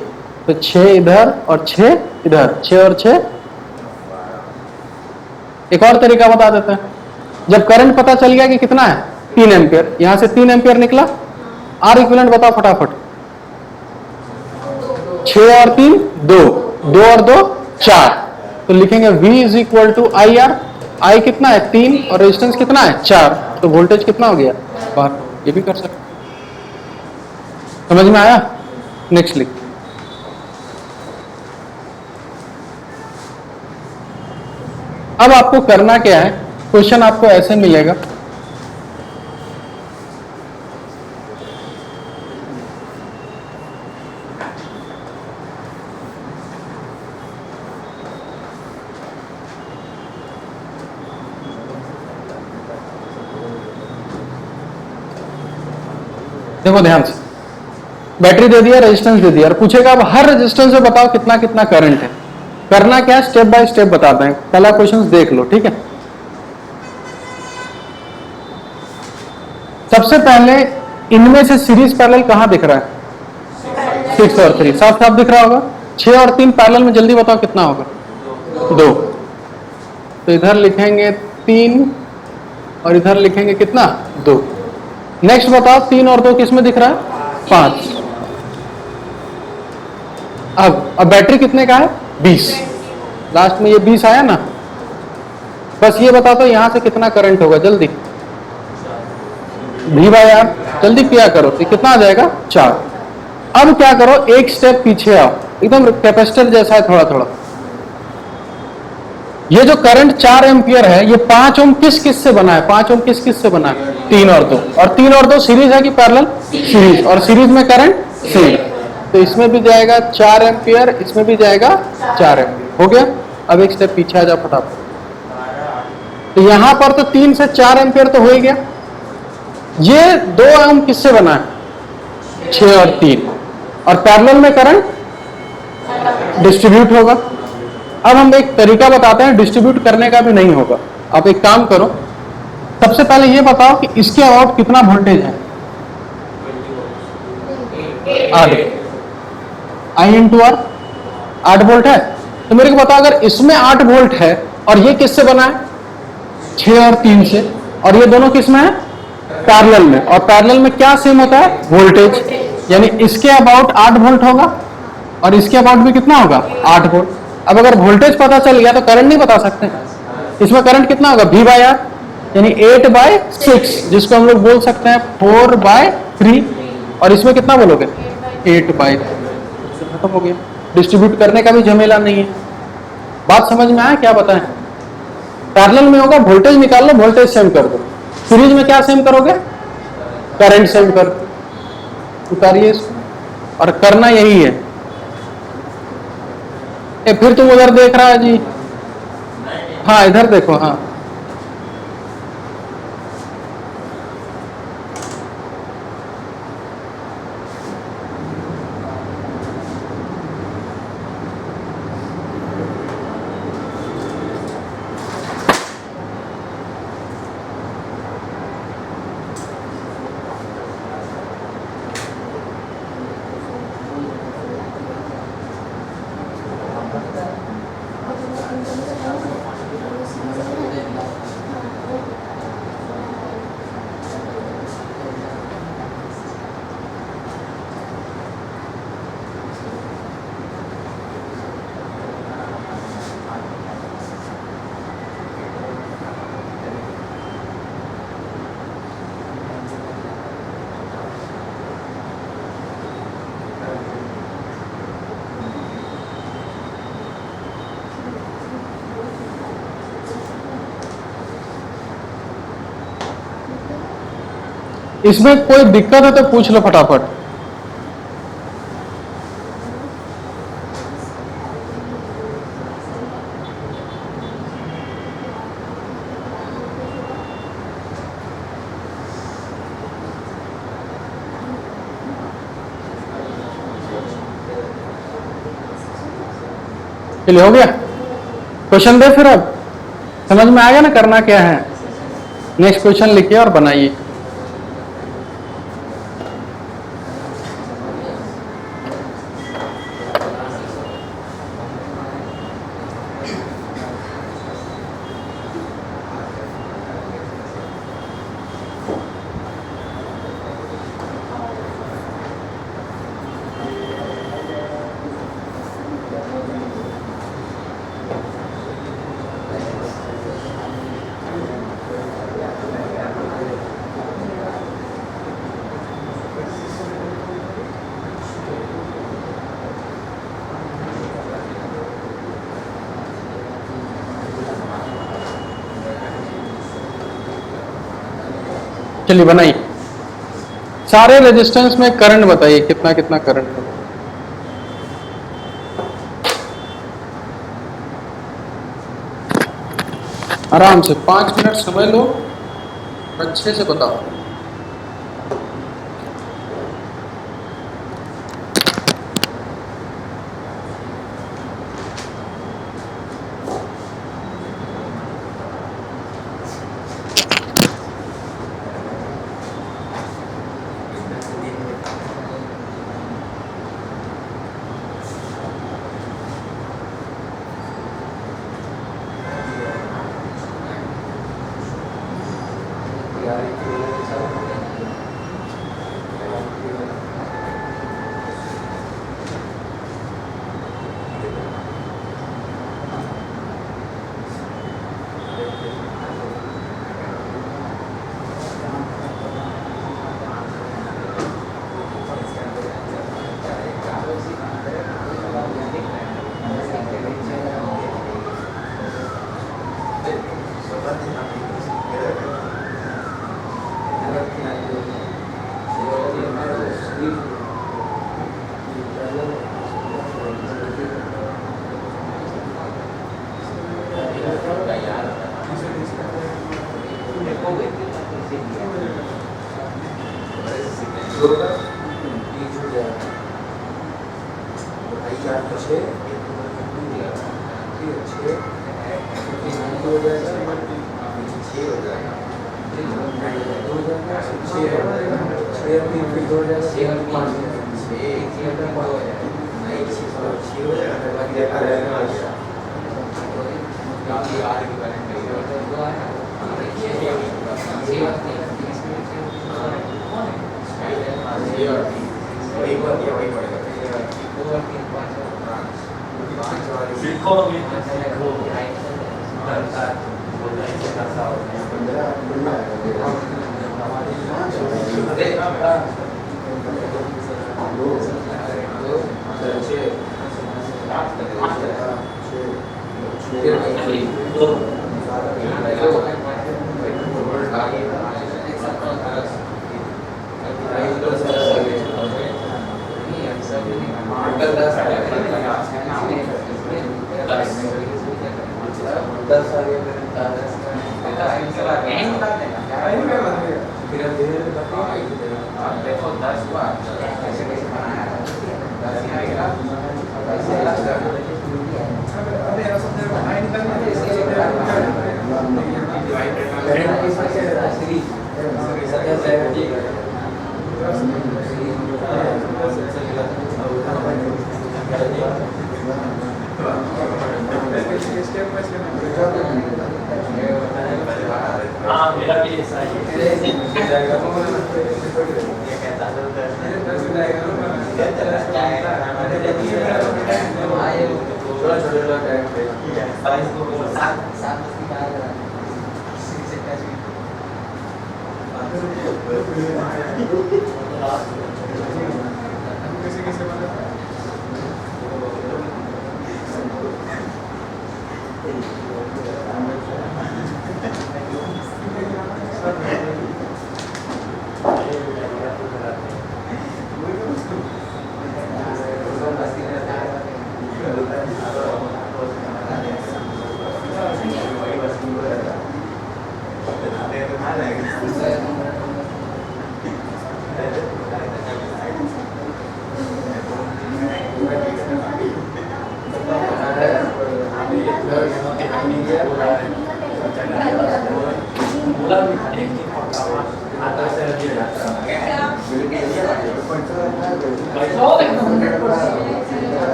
तो 6 इधर और 6 इधर, 6 और 6। एक और तरीका बता देते हैं, जब करंट पता चल गया कि कितना है 3 एम्पियर, यहां से 3 एम्पियर निकला, आर इक्विवेलेंट बताओ फटाफट, 6 और 3 2, 2 और 2 4, तो लिखेंगे V is equal to I R. I कितना है 3 और रेजिस्टेंस कितना है 4, तो वोल्टेज कितना हो गया 12। ये भी कर सकते, समझ में आया। नेक्स्ट लिख, अब आपको करना क्या है, क्वेश्चन आपको ऐसे मिलेगा, देखो ध्यान से, बैटरी दे दिया, रेजिस्टेंस दे दिया, और पूछेगा अब हर रेजिस्टेंस में बताओ कितना कितना करंट है। करना क्या है, स्टेप बाय स्टेप बताते हैं, पहला क्वेश्चन देख लो, ठीक है। सबसे पहले इनमें से सीरीज पैरेलल कहां दिख रहा है? 6 और 3 साफ साफ दिख रहा होगा। 6 और 3 पैरेलल में जल्दी बताओ कितना होगा? 2। तो इधर लिखेंगे 3 और इधर लिखेंगे कितना? 2। नेक्स्ट बताओ 3 और 2 किस में दिख रहा है? 5। अब बैटरी कितने का है? 20। लास्ट में ये 20 आया ना। बस ये बता दो यहां से कितना करंट होगा जल्दी। भी भाई यार जल्दी किया करो। तो कितना आ जाएगा? 4। अब क्या करो, एक स्टेप पीछे आओ, एकदम कैपेसिटर जैसा है थोड़ा थोड़ा। ये जो करंट 4 एम्पियर है ये 5 ओम किस से बना है? 5 ओम किस से बना है? 3 और 2। और 3 और 2 सीरीज है कि पैरेलल? सीरीज। और सीरीज में करंट सेम, तो इसमें भी जाएगा 4 एम्पियर, इसमें भी जाएगा 4 एम्पियर। हो गया। अब एक स्टेप पीछे आ जाओ फटाफट। तो यहां पर तो 3 से 4 एम्पियर तो हो ही गया। ये 2 ओम किससे बना है? 6 और 3। और पैरेलल में करंट डिस्ट्रीब्यूट होगा। अब हम एक तरीका बताते हैं, डिस्ट्रीब्यूट करने का भी नहीं होगा। आप एक काम करो, सबसे पहले ये बताओ कि इसके अबाउट कितना वोल्टेज है? 8। आई इंटू आर 8 वोल्ट है। तो मेरे को बताओ अगर इसमें 8 वोल्ट है और ये किससे बना है? 6 और 3 से। और ये दोनों किस में है? पैरेलल में। और पैरेलल में क्या सेम होता है? वोल्टेज। यानी इसके अबाउट 8 वोल्ट होगा और इसके अबाउट भी कितना होगा? 8 वोल्ट। अब अगर वोल्टेज पता चल गया तो करंट नहीं बता सकते। इसमें करंट कितना होगा? V बाय आर, यानी 8/6, जिसको हम लोग बोल सकते हैं 4/3। और इसमें कितना बोलोगे? 8/3। खत्म हो गया। डिस्ट्रीब्यूट करने का भी झमेला नहीं है। बात समझ में आया? क्या बताएं? पैरेलल में होगा वोल्टेज निकाल लो, वोल्टेज सेम कर दो। सीरीज में क्या सेम करोगे? करंट सेम कर दो। उतारिए इसको। और करना यही है। फिर तुम उधर देख रहा है जी। हाँ इधर देखो। हाँ इसमें कोई दिक्कत है तो पूछ लो फटाफट। चलिए हो गया। क्वेश्चन दे फिर। अब समझ में आ गया ना करना क्या है? नेक्स्ट क्वेश्चन लिखिए और बनाइए। चलिए बनाइए। सारे रेजिस्टेंस में करंट बताइए कितना कितना करंट है। आराम से 5 मिनट समय लो, अच्छे से बताओ।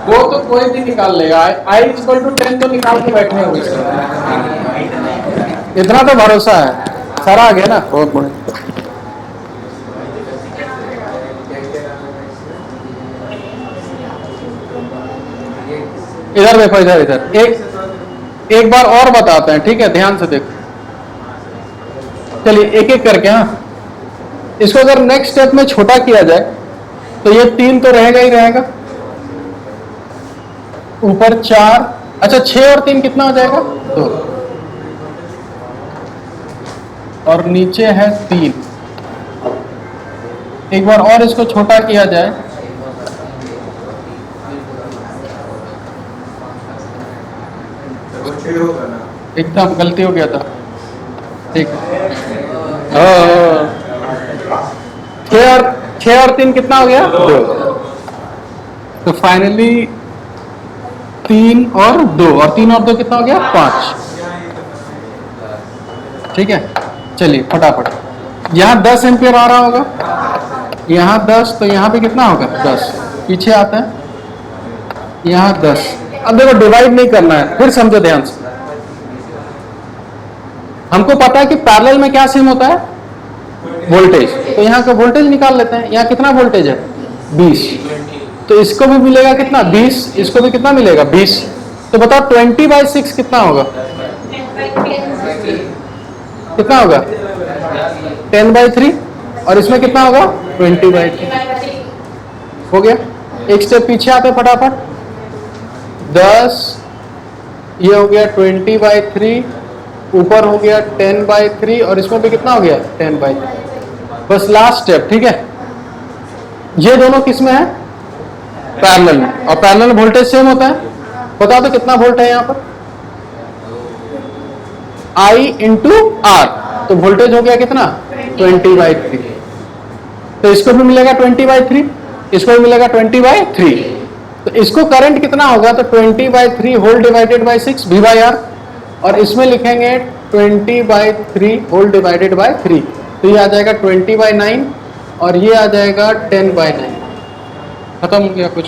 वो तो कोई भी निकाल लेगा। आई इक्वल टू 10 तो निकाल के बैठने होंगे, इतना तो भरोसा है। सारा आ गया ना, बहुत बढ़िया। इधर देखो, इधर इधर एक बार और बताते हैं, ठीक है, ध्यान से देखो। चलिए एक एक करके। हाँ, इसको अगर नेक्स्ट स्टेप में छोटा किया जाए तो ये 3 तो रहेगा ही रहेगा, ऊपर 4, अच्छा 6 और 3 कितना हो जाएगा? 2, और नीचे है 3। एक बार और इसको छोटा किया जाए, एकदम गलती हो गया था। ठीक है। 6 और 3 कितना हो गया? 2। तो फाइनली 3 और 2 और 3 और 2 कितना हो गया? 5। ठीक है, चलिए फटाफट। यहाँ 10 एम्पियर आ रहा होगा, यहाँ 10, तो यहाँ पे कितना होगा? 10। पीछे आता है, यहाँ 10। अब देखो डिवाइड नहीं करना है, फिर समझो ध्यान से। हमको पता है कि पैरेलल में क्या सेम होता है? वोल्टेज। तो यहाँ का वोल्टेज निकाल लेते हैं। यहाँ कितना वोल्टेज है? 20। तो इसको भी मिलेगा कितना? 20। इसको भी कितना मिलेगा? 20। तो बताओ 20/6 कितना होगा? कितना होगा? 10/3। और इसमें कितना होगा? 20/3। हो गया। एक स्टेप पीछे आते फटाफट। 10, ये हो गया 20/3, ऊपर हो गया 10/3, और इसमें भी कितना हो गया? 10/3। बस लास्ट स्टेप, ठीक है। ये दोनों किस में है? पैरेलल में। और पैरेलल में वोल्टेज सेम होता है। बता दो कितना वोल्ट है यहाँ पर? I into R। तो वोल्टेज हो गया कितना? 20/3। तो इसको भी मिलेगा 20/3, इसको भी मिलेगा 20/3। तो इसको करंट कितना होगा? तो 20/3 होल डिवाइडेड बाई 6 V/R। और इसमें लिखेंगे 20/3 होल डिवाइडेड बाई 3। तो ये आ जाएगा 20/9, और ये आ जाएगा 10/9। खत्म हो गया कुछ?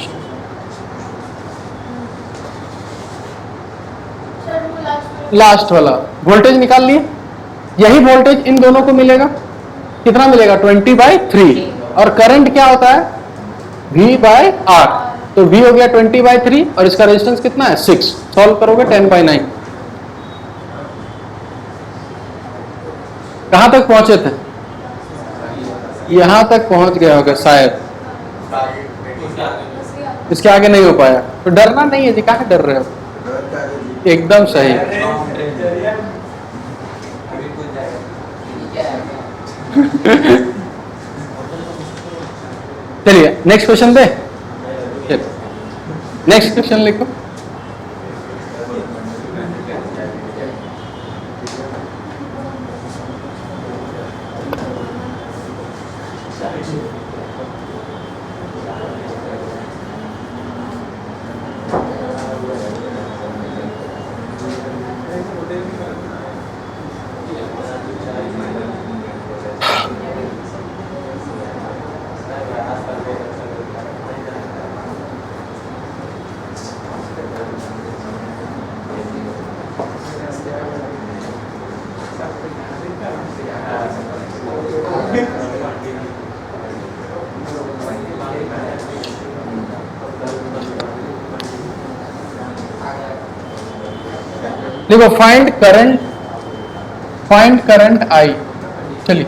लास्ट वाला वोल्टेज निकाल लिए। यही वोल्टेज इन दोनों को मिलेगा। कितना मिलेगा? 20/3। और करंट क्या होता है? V/R। तो V हो गया 20/3, और इसका रेजिस्टेंस कितना है? 6। सॉल्व करोगे 10/9। कहां तक पहुंचे थे? यहां तक पहुंच गया होगा शायद। इसके आगे नहीं हो पाया। तो डरना नहीं है जी, कहां डर रहे हो? एकदम सही। चलिए नेक्स्ट क्वेश्चन दे। नेक्स्ट क्वेश्चन लिखो। देखो फाइंड करंट आई। चलिए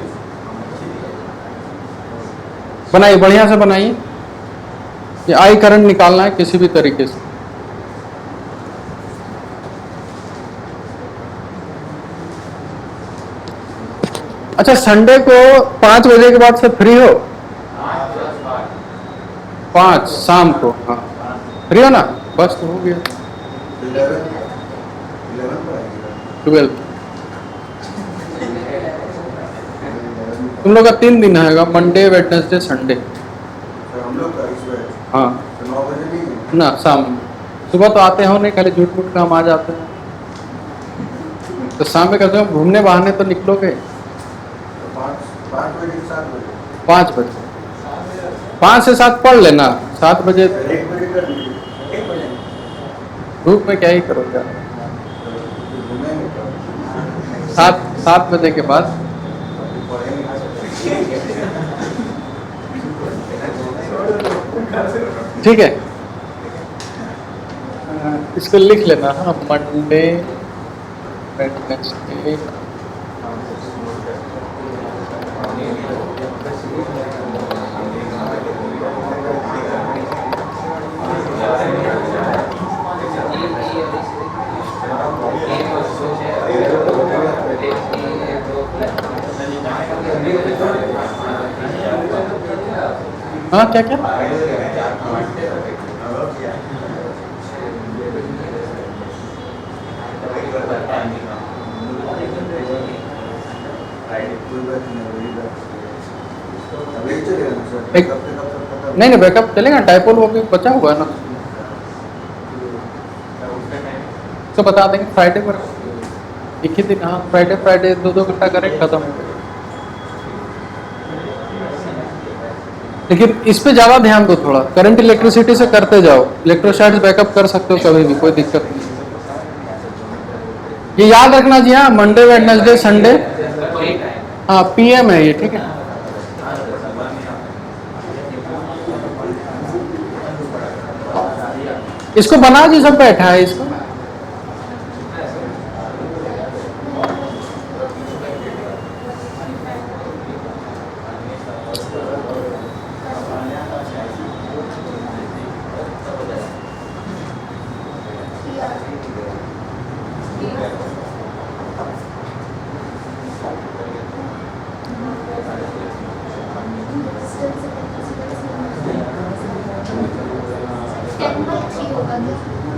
बनाइए, बढ़िया से बनाइए। ये आई करंट निकालना है किसी भी तरीके से। अच्छा, संडे को 5 बजे के बाद से फ्री हो? 5 शाम को, हाँ फ्री हो ना? बस तो हो गया। 12 तुम लोग का 3 दिन है, मंडे वेडनेसडे संडे। हाँ ना, शाम सुबह तो आते हो नहीं, खाली झूठ मूठ का हम आ जाते हैं। तो शाम में कहते हो घूमने बहाने तो निकलोगे। 5 बजे 5 से 7 पढ़ लेना। 7 बजे धूप में क्या ही करोगे? 7 बजे के बाद। ठीक है, इसको लिख लेना। हाँ, मंडे वेडनेसडे हाँ क्या क्या? एक नहीं बैकअप चलेगा, डाइपोल वो भी बचा हुआ है ना, तो बता देंगे फ्राइडे पर एक ही दिन। हाँ फ्राइडे 2-2 घंटा करें, खत्म हो गया। लेकिन इस पे ज्यादा ध्यान दो थोड़ा, करंट इलेक्ट्रिसिटी से करते जाओ, इलेक्ट्रोस्टैट्स बैकअप कर सकते हो कभी भी, कोई दिक्कत नहीं। ये याद रखना जी, हाँ मंडे वेडनेसडे संडे, हाँ PM है ये, ठीक है। इसको बना जी, सब बैठा है इसको।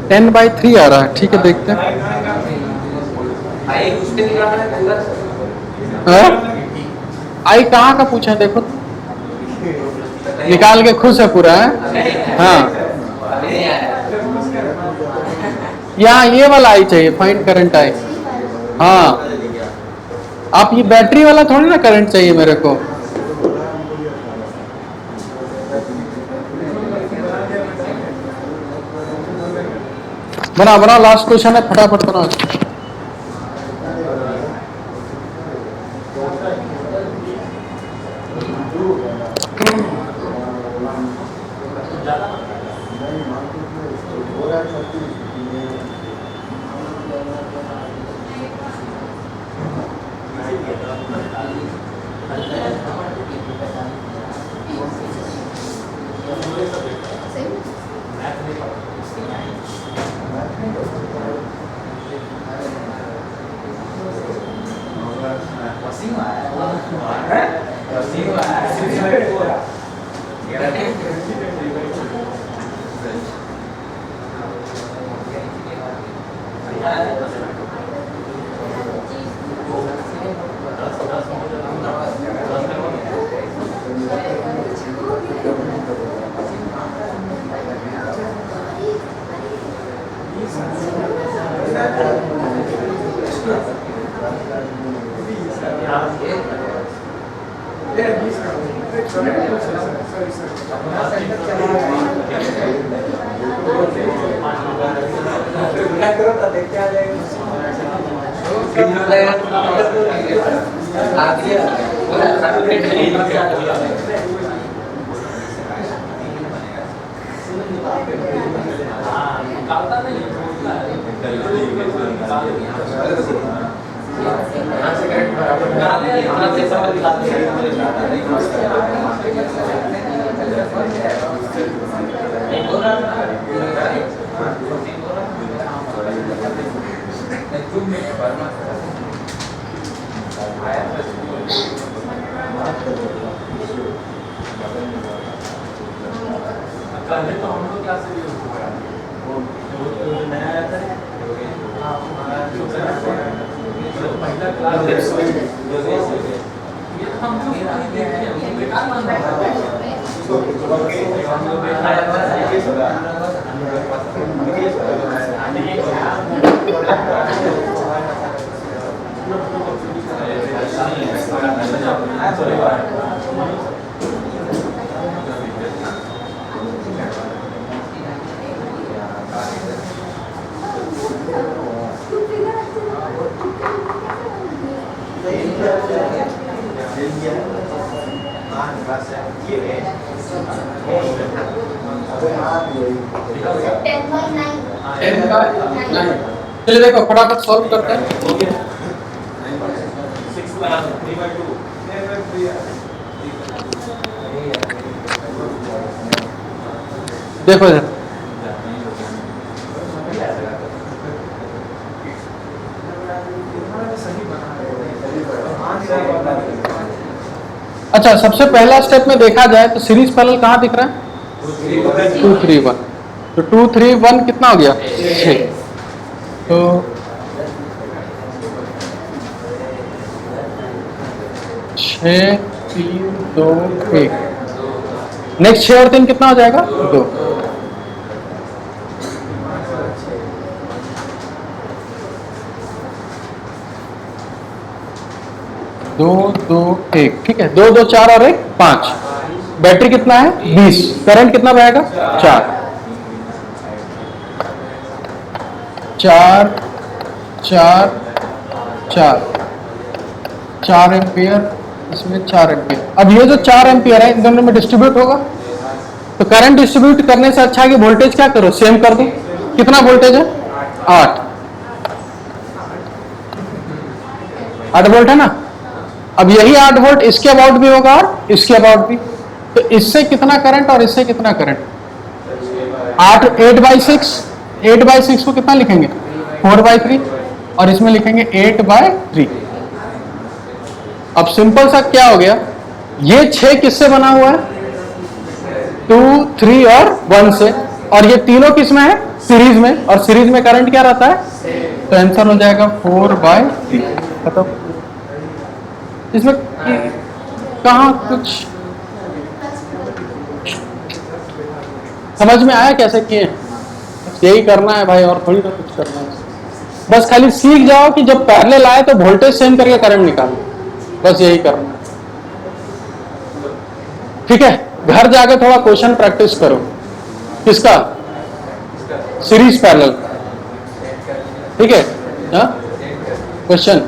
टेन बाई 3 आ रहा है, ठीक है देखते हैं। आई कहाँ का पूछा देखो, निकाल के खुश है पूरा है। हाँ यहाँ ये वाला आई चाहिए, फाइंड करंट आई। हाँ आप ये बैटरी वाला थोड़ी ना करंट चाहिए मेरे को। बना लास्ट क्वेश्चन है, फटाफट बना। चलिए देखो फटाफट सॉल्व करते हैं। देखो इधर, अच्छा सबसे पहला स्टेप में देखा जाए तो सीरीज पैरेलल कहाँ दिख रहा है? 2 3 1। तो 2 3 1 कितना हो गया? 6। तो 6 3 2 1 नेक्स्ट 6 और 3 कितना हो जाएगा? 2। दो दो एक, ठीक है। 2 2 4 और 1 5। बैटरी कितना है? 20। करंट कितना बहेगा? 4 4 4 4 4 एम्पियर, इसमें 4 एम्पियर। अब ये जो 4 एम्पियर है इन दोनों में डिस्ट्रीब्यूट होगा, तो करंट डिस्ट्रीब्यूट करने से अच्छा है कि वोल्टेज क्या करो, सेम कर दो। कितना वोल्टेज है? 8 वोल्ट है ना। अब यही 8 वोल्ट इसके अबाउट भी होगा और इसके अबाउट भी। तो इससे कितना करंट और इससे कितना करंट? 8/6 को कितना लिखेंगे? 4/3। और इसमें लिखेंगे 8/3। अब सिंपल सा क्या हो गया, ये 6 किससे बना हुआ है? 2 3 और 1 से। और ये तीनों किस में है? सीरीज में। और सीरीज में करंट क्या रहता है? तो आंसर हो जाएगा 4/3। खत्म। इसमें कहां कुछ समझ में आया कैसे किए? यही करना है भाई, और थोड़ी ना कुछ करना है। बस खाली सीख जाओ कि जब पैरेलल आए तो वोल्टेज सेम करके करंट निकालो, बस यही करना है। ठीक है, घर जाके थोड़ा क्वेश्चन प्रैक्टिस करो। किसका? Series parallel. ठीक है, क्वेश्चन